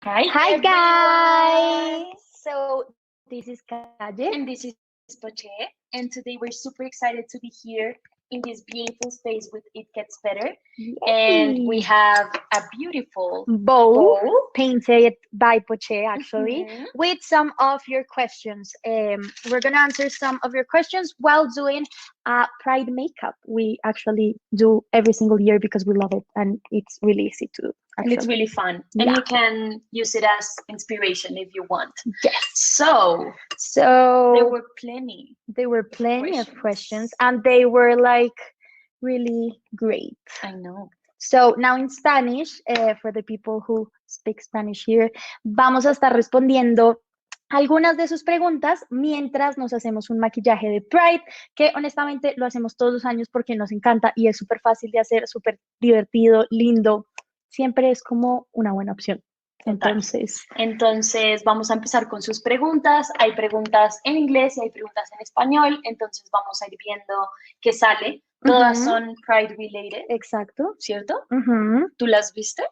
Hi everyone. guys! So this is Calle. And this is Poché. And today we're super excited to be here in this beautiful space with It Gets Better. And we have a beautiful bow painted by Poché actually, Mhm. with some of your questions. We're gonna answer some of your questions while doing Pride makeup. We actually do every single year because we love it and it's really easy to do. And it's really fun. And you can use it as inspiration if you want. Yes. So there were plenty of questions and they were like really great. I know. So now in Spanish, for the people who speak Spanish here, vamos a estar respondiendo algunas de sus preguntas mientras nos hacemos un maquillaje de Pride, que honestamente lo hacemos todos los años porque nos encanta y es súper fácil de hacer, súper divertido, lindo. Siempre es como una buena opción. Entonces vamos a empezar con sus preguntas. Hay preguntas en inglés y hay preguntas en español. Entonces vamos a ir viendo qué sale. Todas son Pride related. Exacto. ¿Cierto? ¿Tú las viste?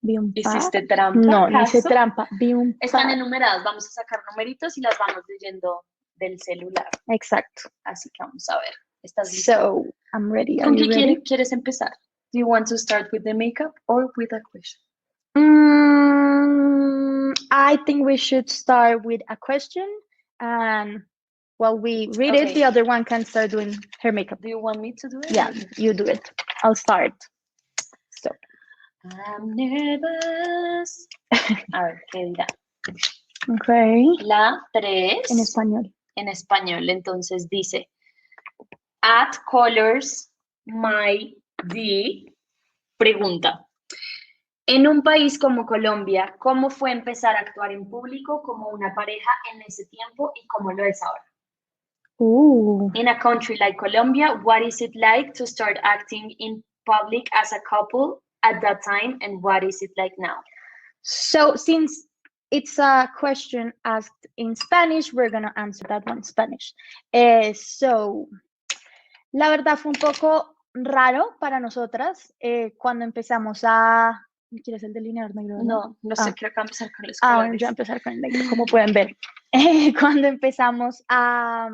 Vi un par. ¿Hiciste trampa? No, no hice trampa. Vi un par. Están enumeradas. Vamos a sacar numeritos y las vamos leyendo del celular. Exacto. Así que vamos a ver. ¿Estás lista? So, I'm ready. ¿Con qué quieres empezar? Do you want to start with the makeup or with a question? I think we should start with a question, and while we read it, the other one can start doing her makeup. Do you want me to do it? Yeah, you do it. I'll start. So. I'm nervous. A ver, ¿qué dirá? Okay. La 3. En español. En español, entonces dice, add colors my D. Pregunta. En un país como Colombia, ¿cómo fue empezar a actuar en público como una pareja en ese tiempo y cómo lo es ahora? In a country like Colombia, what is it like to start acting in public as a couple at that time, and what is it like now? So, since it's a question asked in Spanish, we're going to answer that one in Spanish. So, la verdad fue un poco raro para nosotras cuando empezamos a... ¿Quieres el delineador negro? No sé, creo que empezar con los colores. Bueno, yo voy a empezar con el negro, como pueden ver. Cuando empezamos a...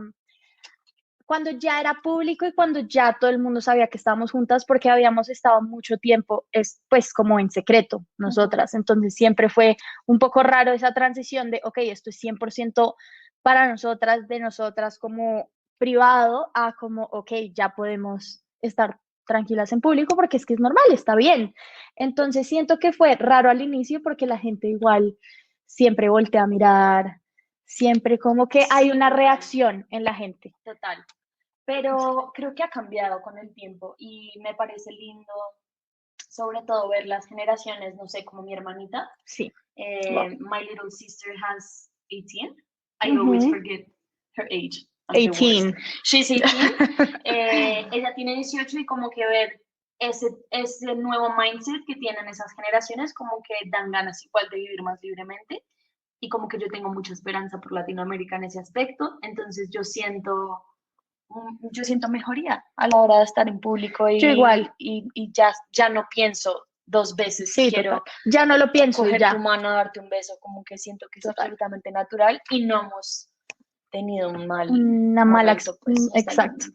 Cuando ya era público y cuando ya todo el mundo sabía que estábamos juntas, porque habíamos estado mucho tiempo, pues como en secreto nosotras. Entonces siempre fue un poco raro esa transición de, ok, esto es 100% para nosotras, de nosotras como privado, a como, ok, ya podemos estar tranquilas en público porque es que es normal, está bien. Entonces siento que fue raro al inicio porque la gente igual siempre voltea a mirar, siempre como que hay una reacción en la gente. Total. Pero creo que ha cambiado con el tiempo y me parece lindo, sobre todo ver las generaciones, no sé, como mi hermanita. Sí. My little sister has 18. I always forget her age. 18. She's 18. Ella tiene 18 y como que ver ese nuevo mindset que tienen esas generaciones, como que dan ganas igual de vivir más libremente. Y como que yo tengo mucha esperanza por Latinoamérica en ese aspecto. Entonces yo siento mejoría a la hora de estar en público y, yo igual. y ya no pienso dos veces. Sí, quiero total. Ya no lo pienso. Coger tu mano, darte un beso, como que siento que es absolutamente natural y no hemos tenido una mala experiencia. Exacto.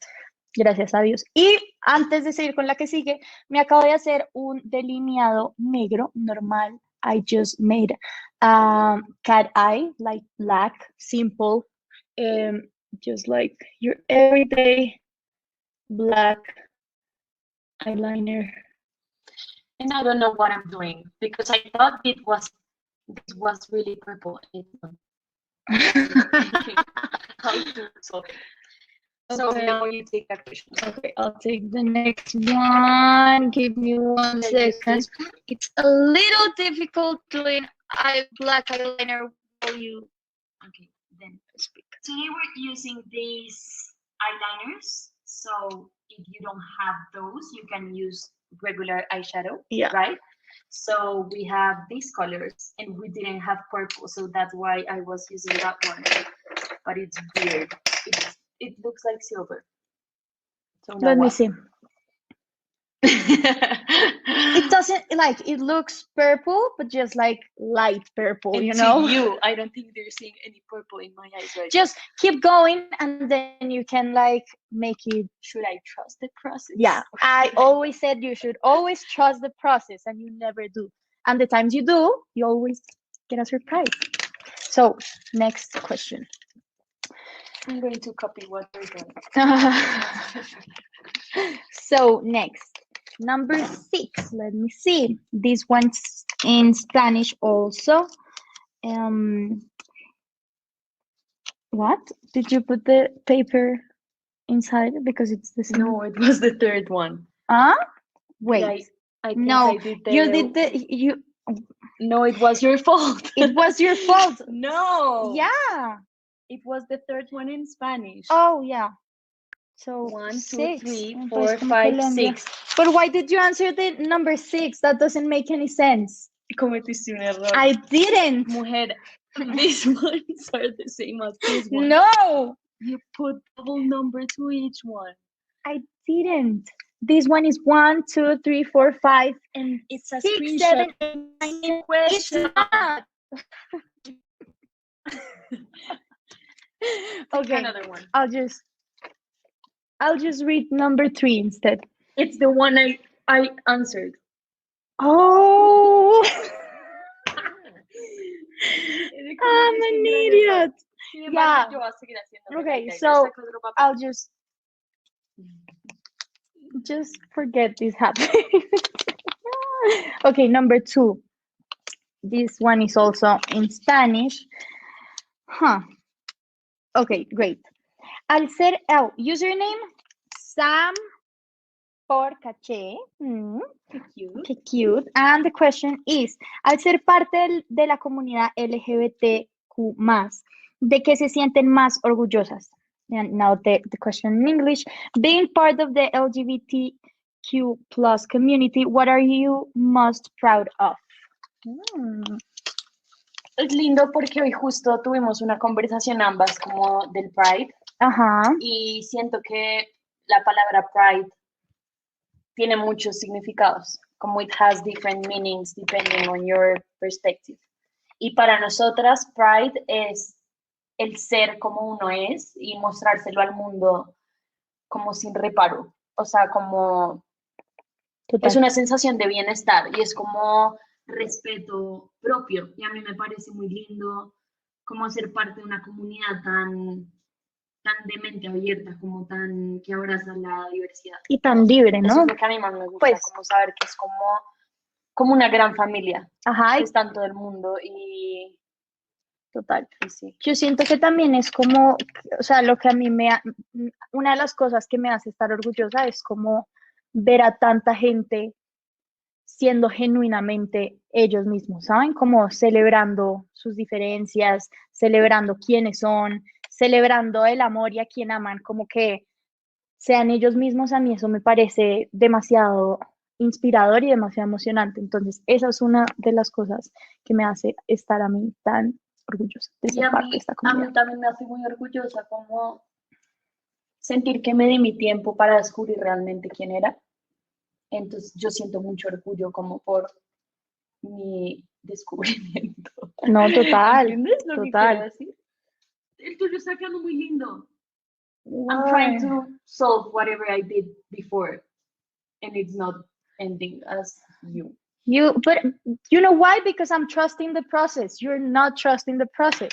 Gracias a Dios. Y antes de seguir con la que sigue, me acabo de hacer un delineado negro normal. I just made cat eye, like black, simple, just like your everyday black eyeliner. And I don't know what I'm doing because I thought this was really purple. So now you take that question. Okay, I'll take the next one. Give me 1 second. It's a little difficult doing black eyeliner while you... Okay, then speak. Today we're using these eyeliners. So if you don't have those, you can use regular eyeshadow, right? So we have these colors and we didn't have purple. So that's why I was using that one. But it's weird. It looks like silver. So let me see. It doesn't, like, it looks purple, but just like light purple, And you to know? you, I don't think they're seeing any purple in my eyes right Just keep going and then you can like make it. Should I trust the process? Yeah, I always said you should always trust the process, and you never do. And the times you do, you always get a surprise. So, next question. I'm going to copy what you're doing. So, next, number 6. Let me see. This one's in Spanish also. What? Did you put the paper inside because it's the same? No, it was the third one. Wait. I think No, I did you did you. No, it was your fault. It was your fault. No. Yeah. It was the third one in Spanish. Oh, yeah. So 1, 2, 6. 3, Un 4, país como 5, Colombia. 6. But why did you answer the number 6? That doesn't make any sense. Cometiste un error. I didn't. Mujer, these ones are the same as this one. No, You put double number to each one. I didn't. This one is 1, 2, 3, 4, 5, And it's a 6, screenshot 7, 8, of the 9. same It's question. not. Okay, Another one. I'll just read number 3 instead. It's the one I answered. Oh, I'm an idiot. Yeah. Okay, so I'll just forget this happening. Okay, number 2. This one is also in Spanish. Okay, great. Al ser username Sam por caché. Qué cute. And the question is, al ser parte de la comunidad LGBTQ+, ¿de qué se sienten más orgullosas? And now the question in English. Being part of the LGBTQ+ community, what are you most proud of? Es lindo porque hoy justo tuvimos una conversación ambas como del Pride. Ajá. Y siento que la palabra Pride tiene muchos significados, como it has different meanings depending on your perspective. Y para nosotras, Pride es el ser como uno es y mostrárselo al mundo como sin reparo. O sea, como Total. es una sensación de bienestar y es como respeto propio. Y a mí me parece muy lindo como ser parte de una comunidad tan de mente abierta, como tan que abraza la diversidad. Y tan libre, ¿no? Eso es lo que a mí más me gusta, Pues, como saber que es como una gran familia. Ajá. Que está en todo el mundo y Total. y sí. Yo siento que también es como, o sea, lo que a mí una de las cosas que me hace estar orgullosa es como ver a tanta gente siendo genuinamente ellos mismos, ¿saben? Como celebrando sus diferencias, celebrando quiénes son, celebrando el amor y a quien aman, como que sean ellos mismos. A mí eso me parece demasiado inspirador y demasiado emocionante. Entonces, esa es una de las cosas que me hace estar a mí tan orgullosa de ser parte de esta comunidad. A mí también me hace muy orgullosa como sentir que me di mi tiempo para descubrir realmente quién era. Entonces yo siento mucho orgullo como por mi descubrimiento. No, total. ¿Entiendes lo que quiero decir? El tuyo está quedando muy lindo. Wow. I'm trying to solve whatever I did before, and it's not ending as you. But you know why? Because I'm trusting the process. You're not trusting the process.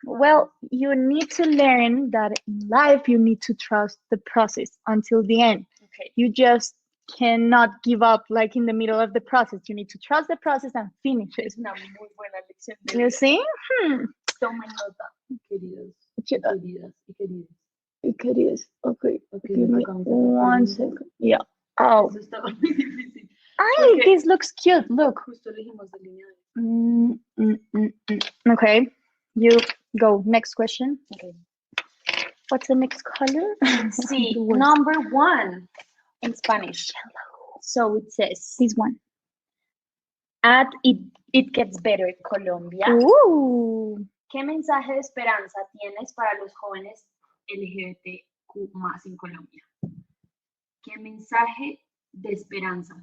Well, you need to learn that in life you need to trust the process until the end. Okay. You just cannot give up like in the middle of the process. You need to trust the process and finish it. Es una muy buena lección de You vida. see? Tomen nota, queridos, queridas y queridos. Y queridos. Okay. Give me 1 second. Yeah. Oh. Eso estaba muy difícil. Ay, Okay. this looks cute. Look. Justo elegimos delineadores. Okay. You go. Next question. Okay. What's the next color? Sí, number 1 in Spanish. Yellow. So it says, this one. At it gets better, Colombia. Ooh. ¿Qué mensaje de esperanza tienes para los jóvenes LGBTQ+ en Colombia? ¿Qué mensaje de esperanza.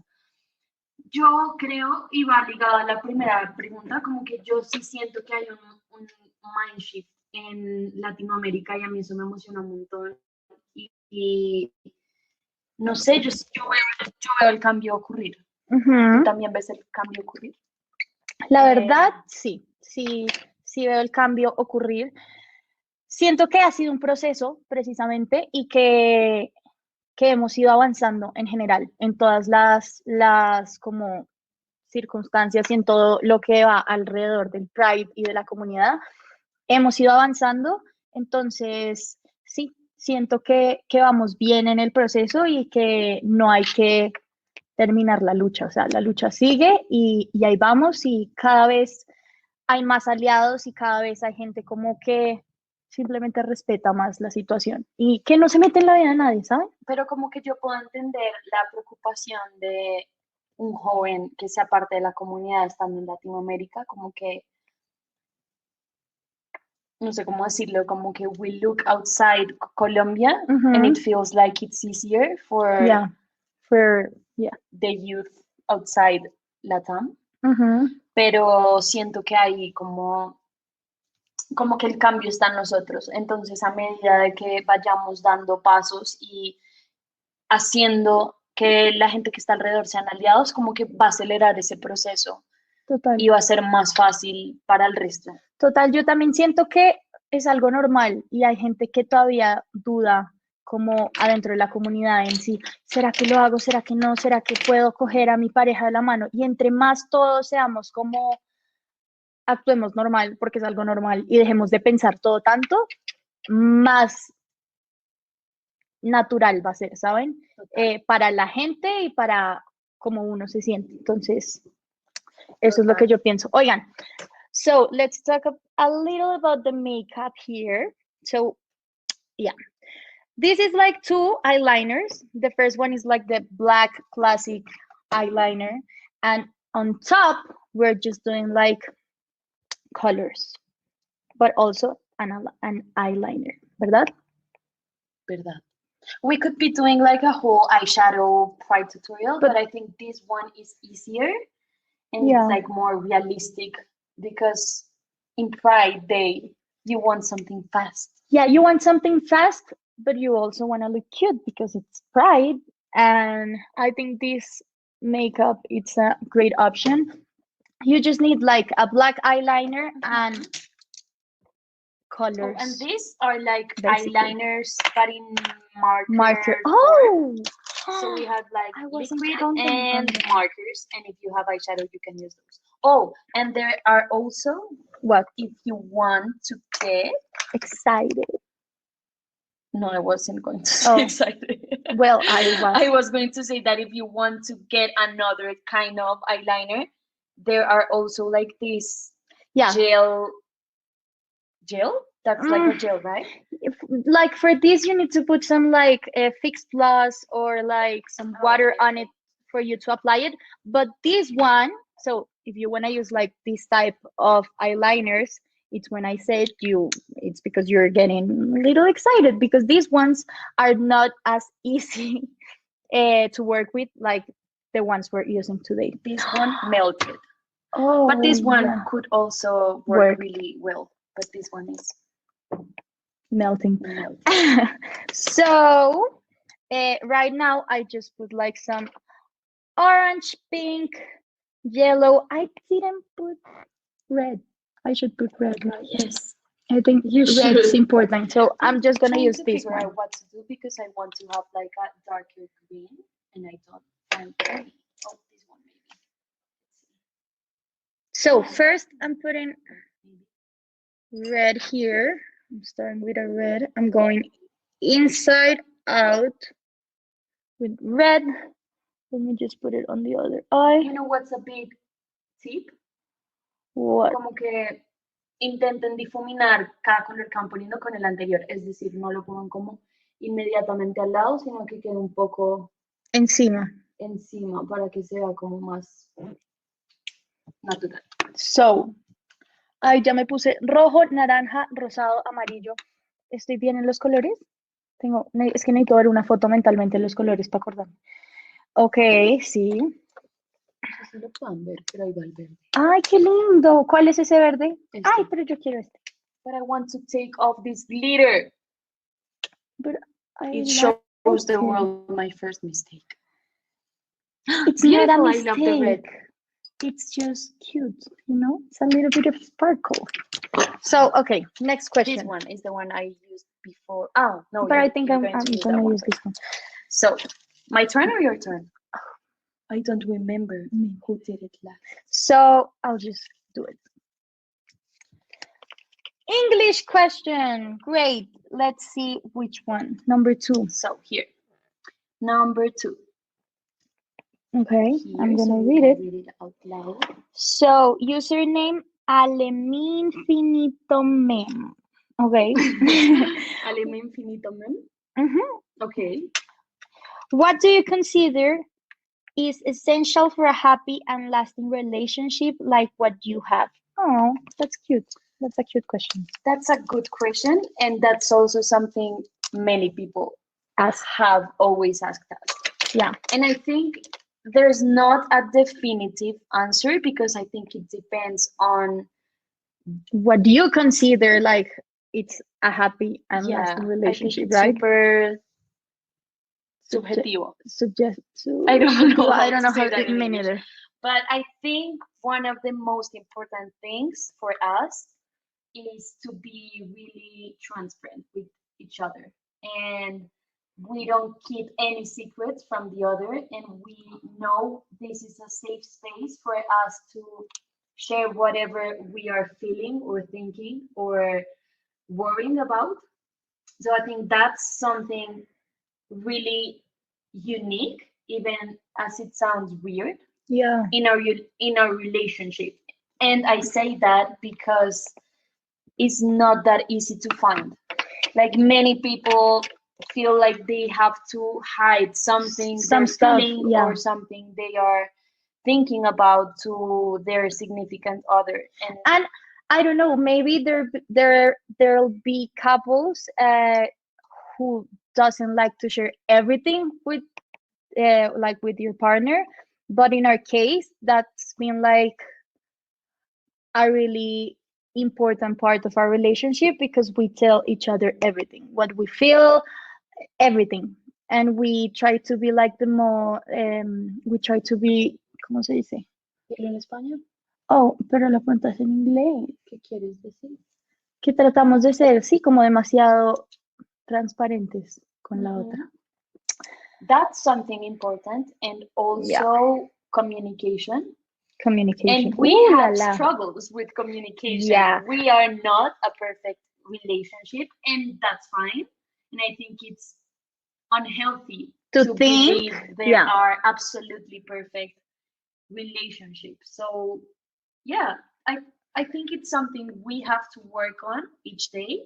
Yo creo, y va ligado a la primera pregunta, como que yo sí siento que hay un mind shift en Latinoamérica y a mí eso me emociona un montón. Y no sé, yo veo el cambio ocurrir. ¿Tú Ujú. también ves el cambio ocurrir? La Eh, verdad, sí veo el cambio ocurrir. Siento que ha sido un proceso precisamente y que hemos ido avanzando en general, en todas las como circunstancias y en todo lo que va alrededor del Pride y de la comunidad. Hemos ido avanzando, entonces sí, siento que vamos bien en el proceso y que no hay que terminar la lucha, o sea, la lucha sigue y ahí vamos y cada vez hay más aliados y cada vez hay gente como que simplemente respeta más la situación y que no se mete en la vida de nadie, ¿saben? pero como que yo puedo entender la preocupación de un joven que sea parte de la comunidad estando en Latinoamérica, como que, no sé cómo decirlo, como que we look outside Colombia and it Ujú. feels like it's easier for Yeah, for, yeah. the youth outside Latam, Ujú. pero siento que hay como que el cambio está en nosotros. Entonces, a medida de que vayamos dando pasos y haciendo que la gente que está alrededor sean aliados, como que va a acelerar ese proceso Total. y va a ser más fácil para el resto. Total, yo también siento que es algo normal y hay gente que todavía duda como adentro de la comunidad en sí, ¿será que lo hago? ¿Será que no? ¿Será que puedo coger a mi pareja de la mano? Y entre más todos seamos como actuemos normal, porque es algo normal, y dejemos de pensar todo tanto, más natural va a ser, ¿saben? Total, Para la gente y para cómo uno se siente. Entonces, eso es lo que total. yo pienso. Oigan, so let's talk a little about the makeup here. So, yeah, this is like two eyeliners. The first one is like the black classic eyeliner, and on top, we're just doing like colors, but also an eyeliner, ¿verdad? ¿Verdad? We could be doing like a whole eyeshadow pride tutorial, But but I think this one is easier and it's yeah, like more realistic because in Pride Day, you want something fast. yeah, you want something fast, but you also want to look cute because it's Pride, and I think this makeup it's a great option. You just need like a black eyeliner and Oh, and colors, these are like basically. eyeliners, but in Marker. marker form. Oh, So we have like I wasn't liquid counting on and that. markers, and if you have eyeshadow, you can use those. Oh, and there are also, What? if you want to get, Excited. no, I wasn't going to say Oh, excited. well, I was. I was going to say that if you want to get another kind of eyeliner, there are also like this Yeah. gel. That's like a gel, right? If, like for this, you need to put some like a fixed plus or like some water on it for you to apply it. But this one, so if you want to use like this type of eyeliners, it's when I said you, it's because you're getting a little excited because these ones are not as easy to work with like the ones we're using today. This one melted. Oh, But this one yeah. could also work really well. But this one is Melting. melted. So right now I just put like some orange, pink, yellow. I didn't put red. I should put red, right? Yes, I think you red's should. important. So I'm just gonna Trying use to this figure one. out what to do because I want to have like a darker green, and I don't find any. Oh, this one maybe. So first I'm putting red here. I'm starting with a red. I'm going inside out with red. Let me just put it on the other eye. You know what's a big tip? What? Como que intenten difuminar cada color que van poniendo con el anterior, es decir, no lo pongan como inmediatamente al lado, sino que quede un poco Encima. encima para que sea como más natural. So, ay, ya me puse rojo, naranja, rosado, amarillo. ¿Estoy bien en los colores? Es que necesito ver una foto mentalmente de los colores para acordarme. Ok, sí. No sé si lo puedan ver, pero ahí va el verde. Ay, qué lindo. ¿Cuál es ese verde? Este. Ay, pero yo quiero este. But I want to take off this glitter. But It like shows the it. world my first mistake. It's not a Beautiful, I love the red. mistake. It's just cute, you know? It's a little bit of sparkle. So, okay, next question. This one is the one I used before. Oh, no, But I think I'm going to use gonna that one use this one. So, my turn or your turn? I don't remember who did it last. So, I'll just do it. English question. Great. Let's see which one. Number 2. So, here. Number 2. Okay, Here, I'm gonna so read it. Read it out loud. So, username Aleminfinitomem. Okay. Aleminfinitomem? Okay. What do you consider is essential for a happy and lasting relationship like what you have? Oh, that's cute. That's a cute question. That's a good question, and that's also something many people have always asked us. Yeah. And I think there's not a definitive answer because I think it depends on what do you consider like it's a happy and lasting relationship, right? Super subjetivo. I don't know. I don't know how to me neither. But I think one of the most important things for us is to be really transparent with each other, and we don't keep any secrets from the other, and we know this is a safe space for us to share whatever we are feeling or thinking or worrying about. So I think that's something really unique, even as it sounds weird. Yeah. In our relationship, and I say that because it's not that easy to find. Like many people feel like they have to hide something, some they're stuff, feeling yeah. or something they are thinking about to their significant other. And I don't know, maybe there'll be couples who doesn't like to share everything with like with your partner, but in our case that's been like a really important part of our relationship because we tell each other everything, what we feel, everything, and we try to be like the more we try to be, ¿cómo se dice? ¿En español? Oh, pero lo cuentas en inglés. ¿Qué quieres decir? Que tratamos de ser, sí, como demasiado transparentes con la otra. That's something important, and also communication. And we have struggles with communication. Yeah. We are not a perfect relationship, and that's fine. And I think it's unhealthy to think believe there are absolutely perfect relationships. So yeah, I think it's something we have to work on each day.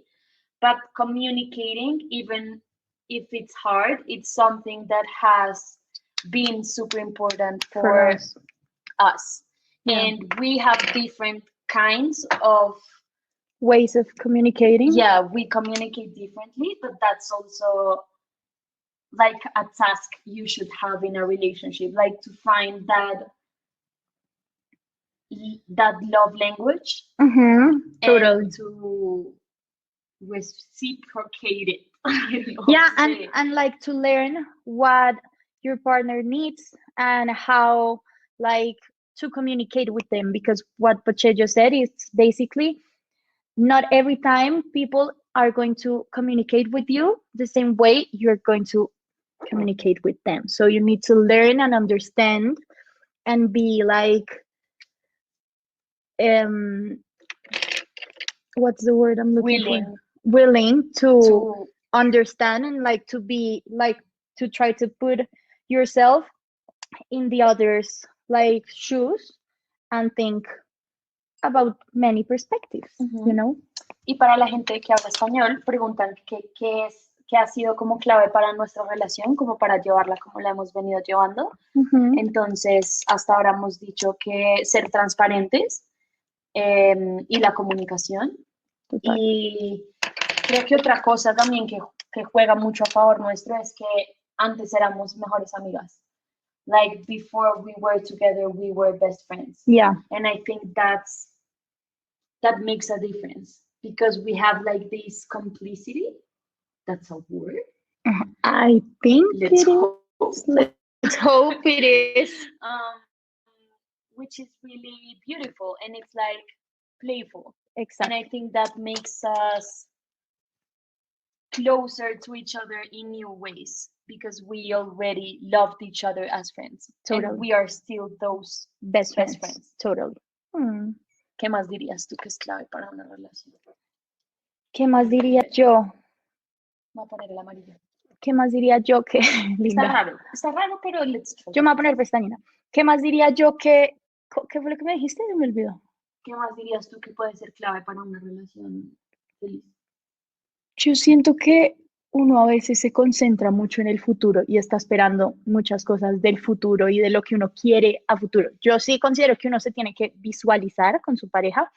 But communicating, even if it's hard, it's something that has been super important for us. Yeah. And we have different kinds of ways of communicating. Yeah, we communicate differently, but that's also like a task you should have in a relationship, like to find that love language. Totally. And to reciprocate it. Yeah, and like to learn what your partner needs and how like to communicate with them, because what Poché just said is basically not every time people are going to communicate with you the same way you're going to communicate with them. So you need to learn and understand and be like what's the word I'm looking for? Willing to understand and like to be like to try to put yourself in the other's like shoes and think about many perspectives, you know? Y para la gente que habla español, preguntan qué ha sido como clave para nuestra relación, como para llevarla como la hemos venido llevando. Entonces, hasta ahora hemos dicho que ser transparentes y la comunicación. Total. Y creo que otra cosa también que juega mucho a favor nuestro es que antes éramos mejores amigas. like before we were together, we were best friends. Yeah. And I think that makes a difference because we have like this complicity. That's a word. I think Let's it hope. is. Let's hope it is. Which is really beautiful and it's like playful. Exactly. And I think that makes us closer to each other in new ways because we already loved each other as friends. Totally. And we are still those Best friends. Totally. ¿Qué más dirías tú que es clave para una relación? ¿Qué más diría yo? Voy a poner el amarillo. ¿Qué más diría yo que linda? Está raro, pero let's try. Yo me voy a poner pestañina. ¿Qué más diría yo que qué fue lo que me dijiste? Se me olvidó. ¿Qué más dirías tú que puede ser clave para una relación feliz? Yo siento que uno a veces se concentra mucho en el futuro y está esperando muchas cosas del futuro y de lo que uno quiere a futuro. Yo sí considero que uno se tiene que visualizar con su pareja,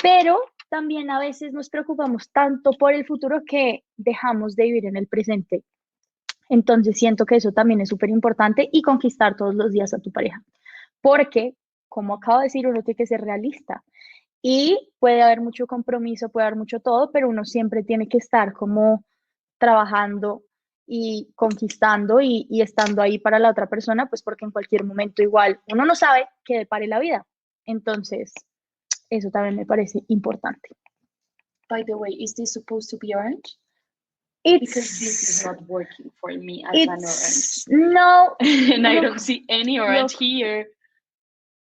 pero también a veces nos preocupamos tanto por el futuro que dejamos de vivir en el presente. Entonces siento que eso también es súper importante y conquistar todos los días a tu pareja. Porque, como acabo de decir, uno tiene que ser realista. Y puede haber mucho compromiso, puede haber mucho todo, pero uno siempre tiene que estar como trabajando y conquistando y estando ahí para la otra persona, pues porque en cualquier momento igual uno no sabe qué depare la vida. Entonces, eso también me parece importante. By the way, is this supposed to be orange? Because this is not working for me as an orange. No. And I don't see any orange here.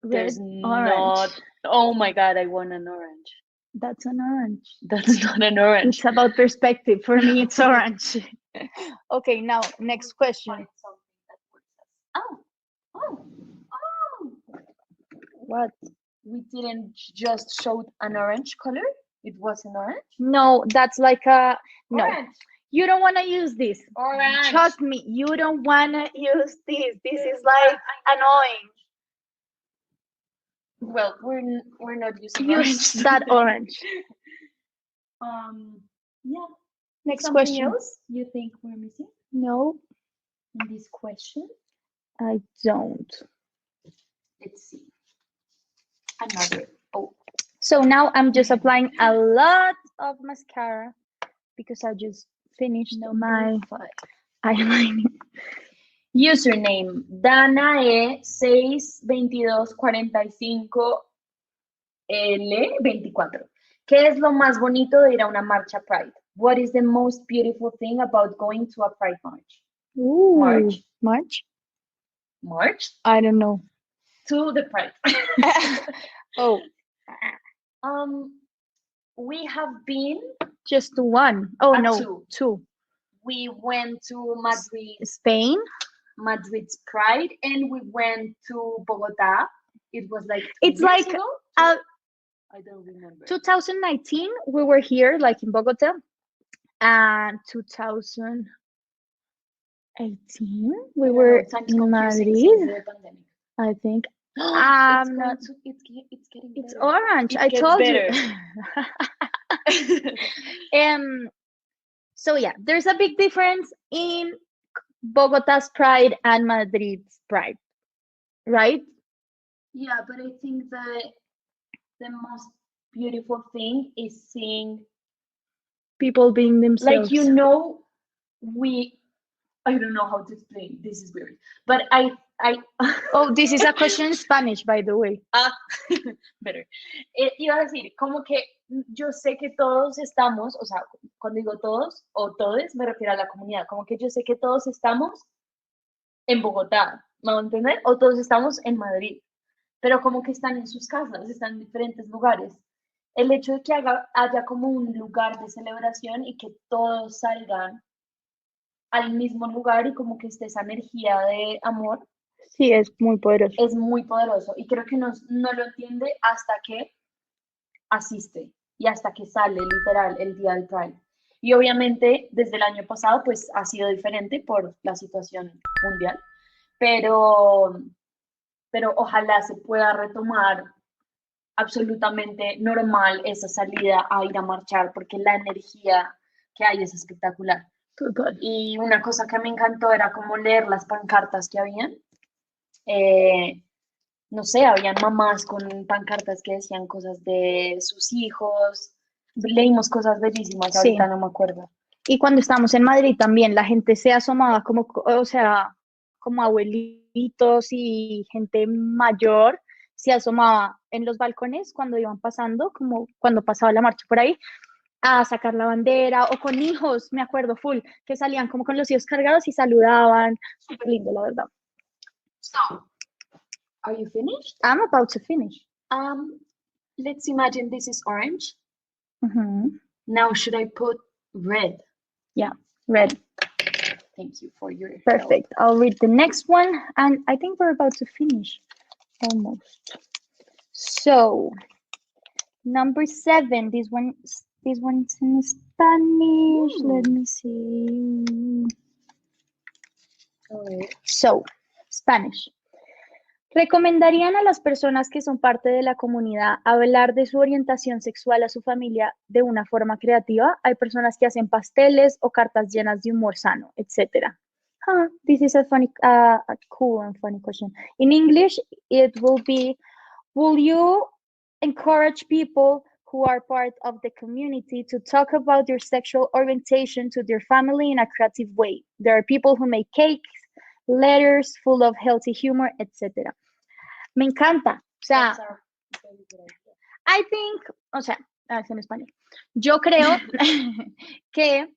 There's orange. Not. Oh my God, I want an orange. That's an orange. That's not an orange. It's about perspective. For me, it's orange. Okay, now, next question. Oh. What? We didn't just show an orange color? It was an orange? No, that's like a... No. Orange. You don't want to use this. Orange. Trust me, you don't want to use this. This is like annoying. Well, we're not using Use that orange. Yeah. Next Something question. else you think we're missing? No, In this question? I don't. Let's see. Another. Oh. So now I'm just applying a lot of mascara because I just finished my eyeliner. Username Danae62245L24. ¿Qué es lo más bonito de ir a una marcha Pride? What is the most beautiful thing about going to a Pride march? Ooh, March? I don't know. To the Pride. Oh. We have been just to one. Oh no, two. We went to Madrid, Spain. Madrid's Pride, and we went to Bogota. It was like it's like ago? I don't remember. 2019 we were here like in Bogota, and 2018 we were in Madrid. I think. It's getting it's better. Orange. I told better. You. So yeah, there's a big difference in Bogota's Pride and Madrid's Pride, right? Yeah, but I think that the most beautiful thing is seeing people being themselves. Like, I don't know how to explain. This is weird, but I Oh, this is a question in Spanish, by the way. Better. Iba a decir, como que yo sé que todos estamos, o sea, cuando digo todos o todes, me refiero a la comunidad, como que yo sé que todos estamos en Bogotá, ¿me van a entender? O todos estamos en Madrid, pero como que están en sus casas, están en diferentes lugares. El hecho de que haya como un lugar de celebración y que todos salgan al mismo lugar y como que esté esa energía de amor. Sí, es muy poderoso. Es muy poderoso y creo que no lo entiende hasta que asiste y hasta que sale literal el día del Pride. Y obviamente desde el año pasado pues ha sido diferente por la situación mundial, pero ojalá se pueda retomar absolutamente normal esa salida a ir a marchar porque la energía que hay es espectacular. Total. Y una cosa que me encantó era como leer las pancartas que habían. Eh, no sé, habían mamás con pancartas que decían cosas de sus hijos. Leímos cosas bellísimas, Sí. ahorita no me acuerdo. Y cuando estábamos en Madrid también, la gente se asomaba como, o sea, como abuelitos y gente mayor se asomaba en los balcones cuando iban pasando, como cuando pasaba la marcha por ahí, a sacar la bandera, o con hijos, me acuerdo full, que salían como con los hijos cargados y saludaban. Súper lindo, la verdad. So, are you finished? I'm about to finish. Let's imagine this is orange. Mhm. Now, should I put red? Yeah, red. Thank you for your help. Perfect. I'll read the next one, and I think we're about to finish almost. So, number 7. This one's in Spanish. Let me see. Okay. So, Spanish. ¿Recomendarían a las personas que son parte de la comunidad hablar de su orientación sexual a su familia de una forma creativa? Hay personas que hacen pasteles o cartas llenas de humor sano, etc. This is a cool and funny question. In English, it will be, will you encourage people who are part of the community to talk about their sexual orientation to their family in a creative way? There are people who make cakes, letters full of healthy humor, etc. Me encanta. O sea, I think, o sea, es en español. Yo creo que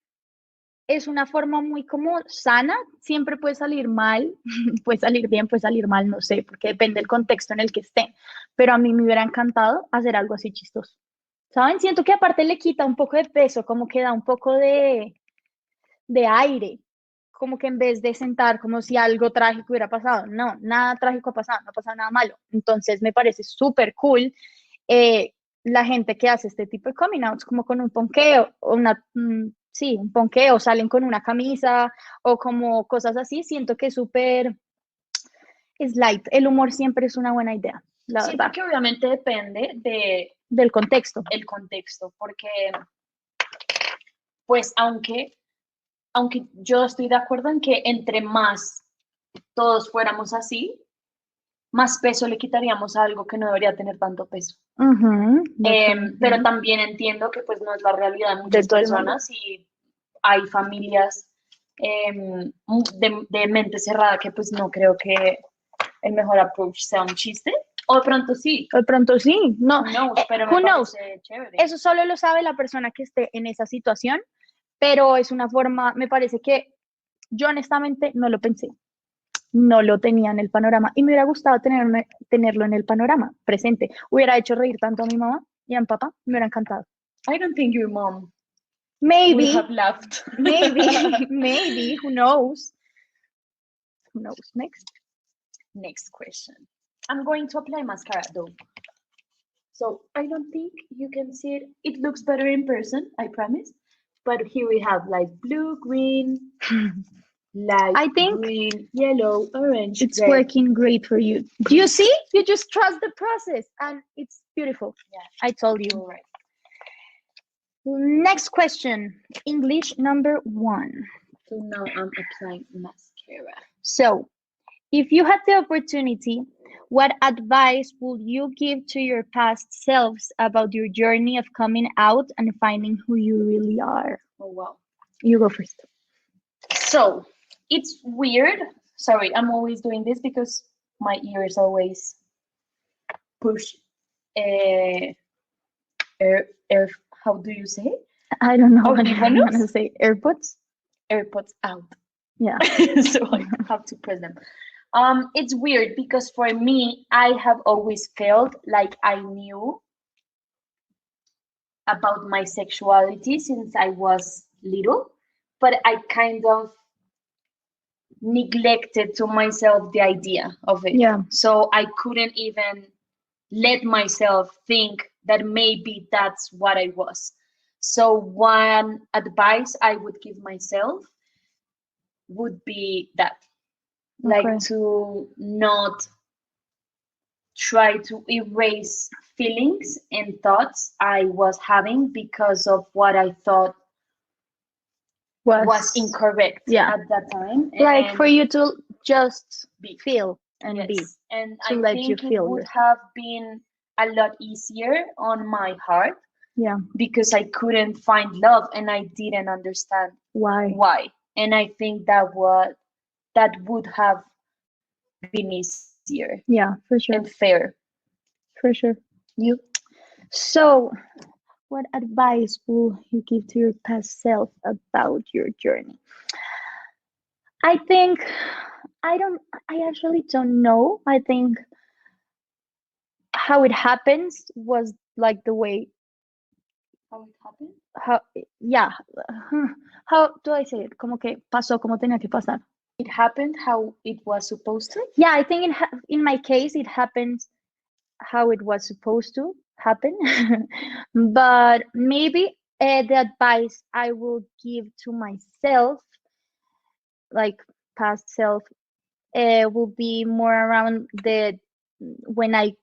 es una forma muy como sana, siempre puede salir mal, puede salir bien, puede salir mal, no sé, porque depende del contexto en el que estén, pero a mí me hubiera encantado hacer algo así chistoso. ¿Saben? Siento que aparte le quita un poco de peso, como que da un poco de aire, como que en vez de sentar como si algo trágico hubiera pasado, no, nada trágico ha pasado, no ha pasado nada malo. Entonces me parece súper cool la gente que hace este tipo de coming outs, como con un ponqueo, sí, un ponqueo, salen con una camisa o como cosas así, siento que es súper, es light, el humor siempre es una buena idea, la Sí, verdad. porque obviamente depende del contexto. El contexto, porque pues aunque yo estoy de acuerdo en que entre más todos fuéramos así, más peso le quitaríamos a algo que no debería tener tanto peso. Pero también entiendo que pues no es la realidad de muchas personas y hay familias de mente cerrada que pues no creo que el mejor approach sea un chiste. O de pronto sí. De pronto sí. No, Who knows, pero who me knows? parece chévere. Eso solo lo sabe la persona que esté en esa situación, pero es una forma, me parece que yo honestamente no lo pensé. No lo tenía en el panorama y me hubiera gustado tenerlo en el panorama presente. Hubiera hecho reír tanto a mi mamá y a mi papá, me hubiera encantado. I don't think your mom Maybe, would have laughed. maybe, who knows? Who knows? Next question. I'm going to apply mascara though. So I don't think you can see it. It looks better in person, I promise. But here we have like blue, green, light I think green, yellow, orange, it's red. working great for you. Do you see? You just trust the process and it's beautiful. Yeah, I told you. all right. Next question. English number 1. So now I'm applying mascara. So, if you had the opportunity, what advice would you give to your past selves about your journey of coming out and finding who you really are? Oh, wow. You go first. So, it's weird. Sorry, I'm always doing this because my ears always push how do you say it? I don't know what I'm Audífonos? going to say. AirPods? AirPods out. Yeah. So I have to press them. It's weird because for me, I have always felt like I knew about my sexuality since I was little, but I kind of neglected to myself the idea of it. Yeah. So I couldn't even let myself think that maybe that's what I was. So one advice I would give myself would be that, like to not try to erase feelings and thoughts I was having because of what I thought was incorrect at that time. Like for you to just feel and yes. be. And to I let think you it feel would yourself. have been a lot easier on my heart. Yeah. Because I couldn't find love and I didn't understand why. And I think that would have been easier. Yeah, for sure. And fair. For sure. You? So, what advice will you give to your past self about your journey? I think I actually don't know. I think how it happens was like the way How it happened? How do I say it? Como que pasó como tenía que pasar. It happened how it was supposed to? Yeah, I think in my case it happened how it was supposed to happen. But maybe the advice I will give to myself, like past self, will be more around when I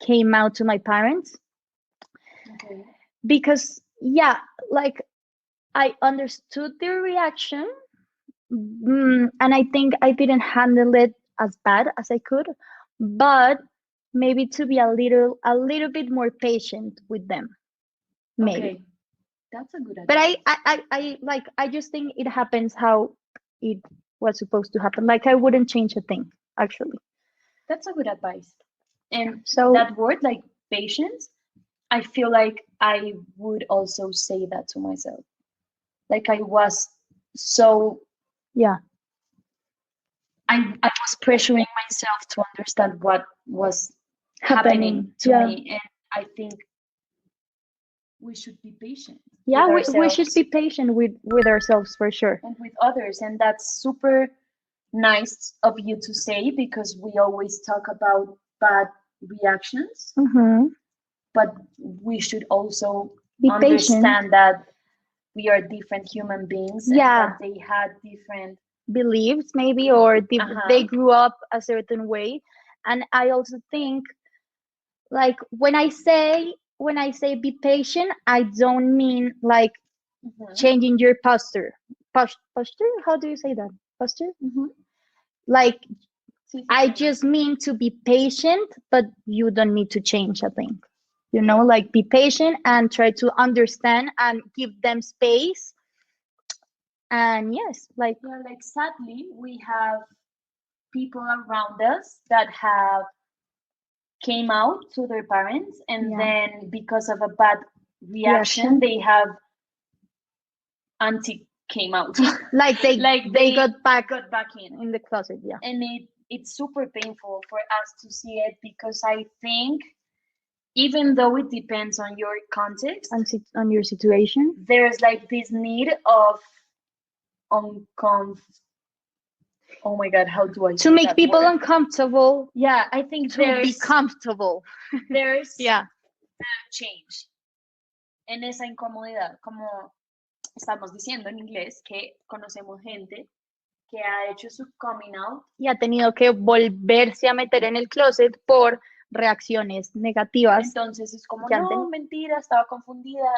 came out to my parents. Okay. Because like I understood their reaction, and I think I didn't handle it as bad as I could, but maybe to be a little bit more patient with them. Maybe. Okay. That's a good advice. But I just think it happens how it was supposed to happen. Like I wouldn't change a thing, actually. That's a good advice. And so that word, like patience, I feel like I would also say that to myself. Like I was so I was pressuring myself to understand what was happening to me, and I think we should be patient. Yeah, we should be patient with ourselves for sure, and with others, and that's super nice of you to say because we always talk about bad reactions, but we should also understand that we are different human beings and that they had different beliefs maybe, or they grew up a certain way. And I also think, like, when I say be patient, I don't mean like changing your posture. Posture? How do you say that? Posture? Like, I just mean to be patient, but you don't need to change a thing. You know, like be patient and try to understand and give them space. And yes, like sadly, we have people around us that have came out to their parents, and then because of a bad reaction, they have came out. like they got back in the closet. And it's super painful for us to see it because I think even though it depends on your context and on your situation, there's like this need of oh my god, how do I to make people uncomfortable? Yeah, I think to be comfortable. There's change en esa incomodidad, como estamos diciendo en inglés, que conocemos gente que ha hecho su coming out y ha tenido que volverse a meter en el closet por reacciones negativas. Entonces es como, no, mentira, estaba confundida,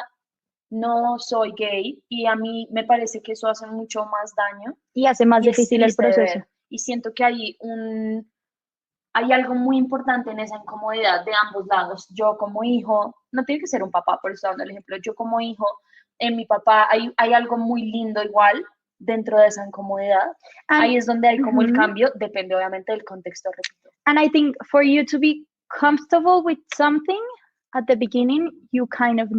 no soy gay, y a mí me parece que eso hace mucho más daño. Y hace más difícil el proceso. Y siento que hay algo muy importante en esa incomodidad de ambos lados. Yo como hijo, no tiene que ser un papá, por eso estoy dando el ejemplo, yo como hijo, en mi papá hay algo muy lindo igual dentro de esa incomodidad. Ahí es donde hay como el cambio, depende obviamente del contexto, repito. And I think for you to be comfortable with something at the beginning, you kind of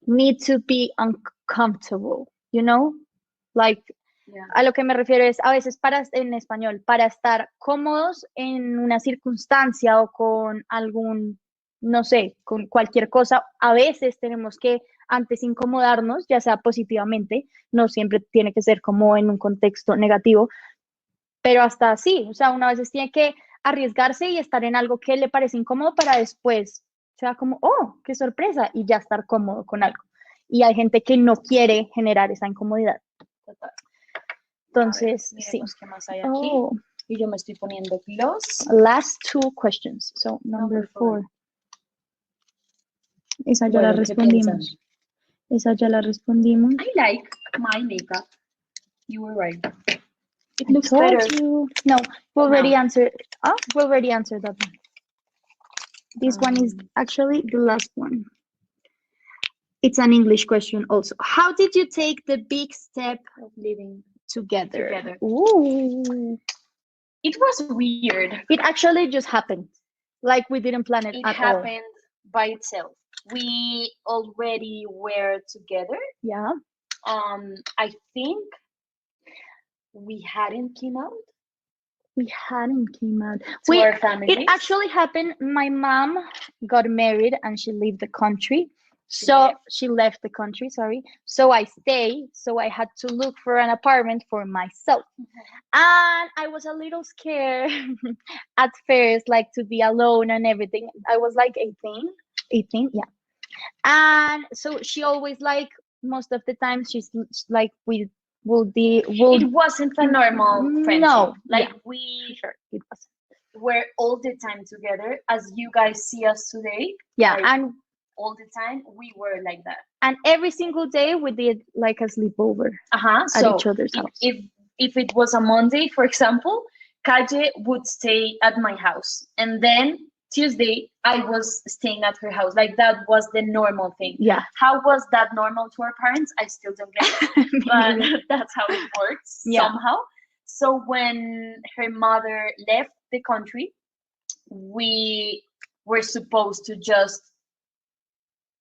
need to be uncomfortable, you know? Like, a lo que me refiero es, a veces en español, para estar cómodos en una circunstancia o con no sé, con cualquier cosa, a veces tenemos que antes incomodarnos, ya sea positivamente, no siempre tiene que ser como en un contexto negativo, pero hasta así, o sea, una vez tiene que arriesgarse y estar en algo que le parece incómodo para después, sea como, oh, qué sorpresa, y ya estar cómodo con algo. Y hay gente que no quiere generar esa incomodidad. Total. Entonces, sí. ¿Qué más hay aquí? Y yo me estoy poniendo gloss. Last 2 questions. So, number 4. Esa ya la respondimos. Esa ya la respondimos. I like my makeup. You were right. It I looks told better. you. No, we already No. answered. Oh, we already answered that one. This one is actually the last one. It's an English question also. How did you take the big step Of living together? together. Ooh. It was weird. It actually just happened. Like we didn't plan it It at happened by itself. We already were together. all. Yeah. I think we hadn't came out We hadn't came out. to our families. It actually happened. My mom got married and she left the country. She left the country, sorry. So I stayed. So I had to look for an apartment for myself. And I was a little scared at first, like to be alone and everything. I was like 18, yeah. And so she always like most of the time she's like it wasn't a normal friendship. No, like yeah, we sure it was. We're all the time together, as you guys see us today. Yeah, like, and all the time we were like that. And every single day we did like a sleepover at So each other's house. If it was a Monday, for example, Calle would stay at my house, and then Tuesday I was staying at her house. Like that was the normal thing. Yeah. How was that normal to our parents? I still don't get it, but that's how it works somehow. So when her mother left the country, we were supposed to just,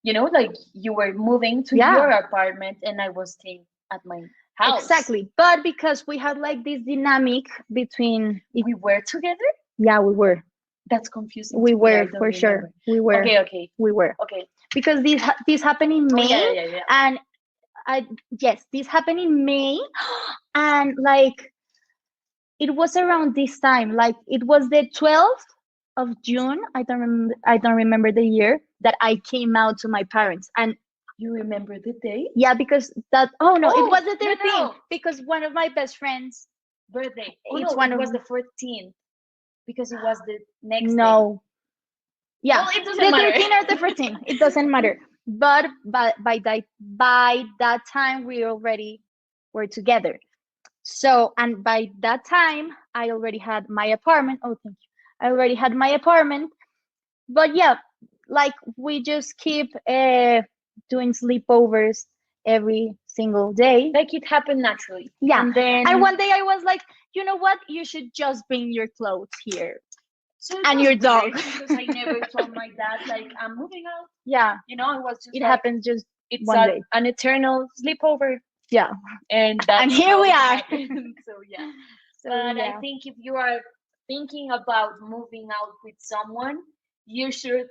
like you were moving to your apartment and I was staying at my house. Exactly. But because we had like this dynamic between we were together? Yeah, we were. That's confusing. We were for sure. We were. Okay. We were. Okay. Because this happened in May. Yeah. And this happened in May, and like it was around this time. Like it was the 12th of June. I don't remember the year that I came out to my parents. And you remember the day? Yeah, because it was the 13th. No. Because one of my best friends' birthday. It was the 14th. Because it was the next day. Yeah, well, it doesn't matter. The 13th or the 14th. It doesn't matter. But by that time we already were together. So, and by that time I already had my apartment. Oh, thank you. I already had my apartment. But yeah, like we just keep doing sleepovers every single day. Like it happened naturally. Yeah. And one day I was like, you know what? You should just bring your clothes here. So and your dog. Because I never told my dad, like, I'm moving out. Yeah. It was just it happens just it's one day. An eternal sleepover. Yeah. And here we are. So yeah. I think if you are thinking about moving out with someone, you should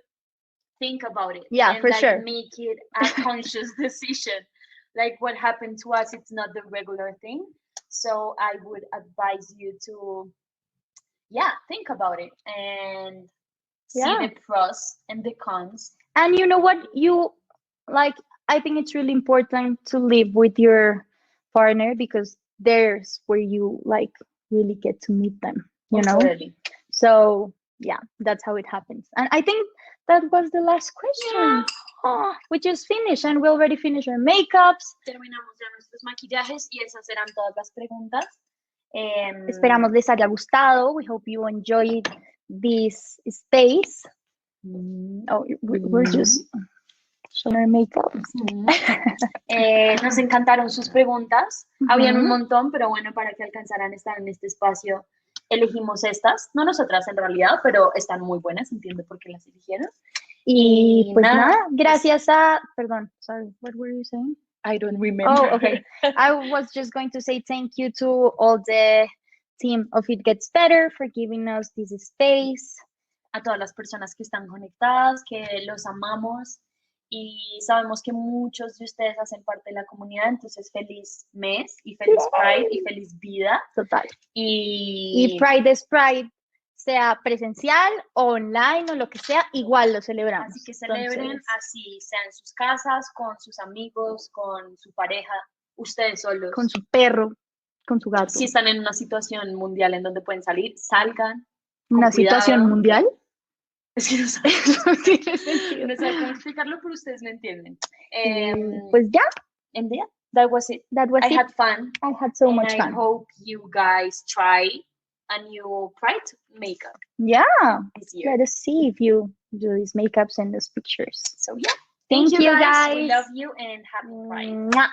think about it. Yeah, and for sure. Make it a conscious decision. Like what happened to us, it's not the regular thing. So I would advise you to think about it and see the pros and the cons. And you know what? I think it's really important to live with your partner because there's where you like really get to meet them, you know? Totally. So yeah, that's how it happens. And I think that was the last question. Oh, we just finished and we already finished our makeups. Terminamos ya nuestros maquillajes y esas eran todas las preguntas. Esperamos les haya gustado. We hope you enjoyed this space. Oh, we're just showing our makeup. Nos encantaron sus preguntas. Habían un montón, pero bueno, para que alcanzaran a estar en este espacio, elegimos estas. No nosotras en realidad, pero están muy buenas. Entiendo por qué las eligieron. Y pues nada, gracias a... Perdón, sorry, what were you saying? I don't remember. Oh, okay. I was just going to say thank you to all the team of It Gets Better for giving us this space. A todas las personas que están conectadas, que los amamos y sabemos que muchos de ustedes hacen parte de la comunidad, entonces feliz mes y feliz Pride y feliz vida. Total. Y Pride es Pride, sea presencial o online o lo que sea, igual lo celebramos. Así que celebren así, sea en sus casas, con sus amigos, con su pareja, ustedes solos. Con su perro, con su gato. Si están en una situación mundial en donde pueden salir, salgan. ¿Una situación mundial? Es que no sabe, Eso tiene sentido. no sabe cómo explicarlo, pero ustedes me entienden. Pues ya, And yeah, that was it. that was I it. had fun. I had so and much I fun. hope you guys try a new pride makeup Yeah, this year. let us see if you do these makeups and those pictures. So yeah, Thank you guys. guys. We love you and happy Pride. Mwah.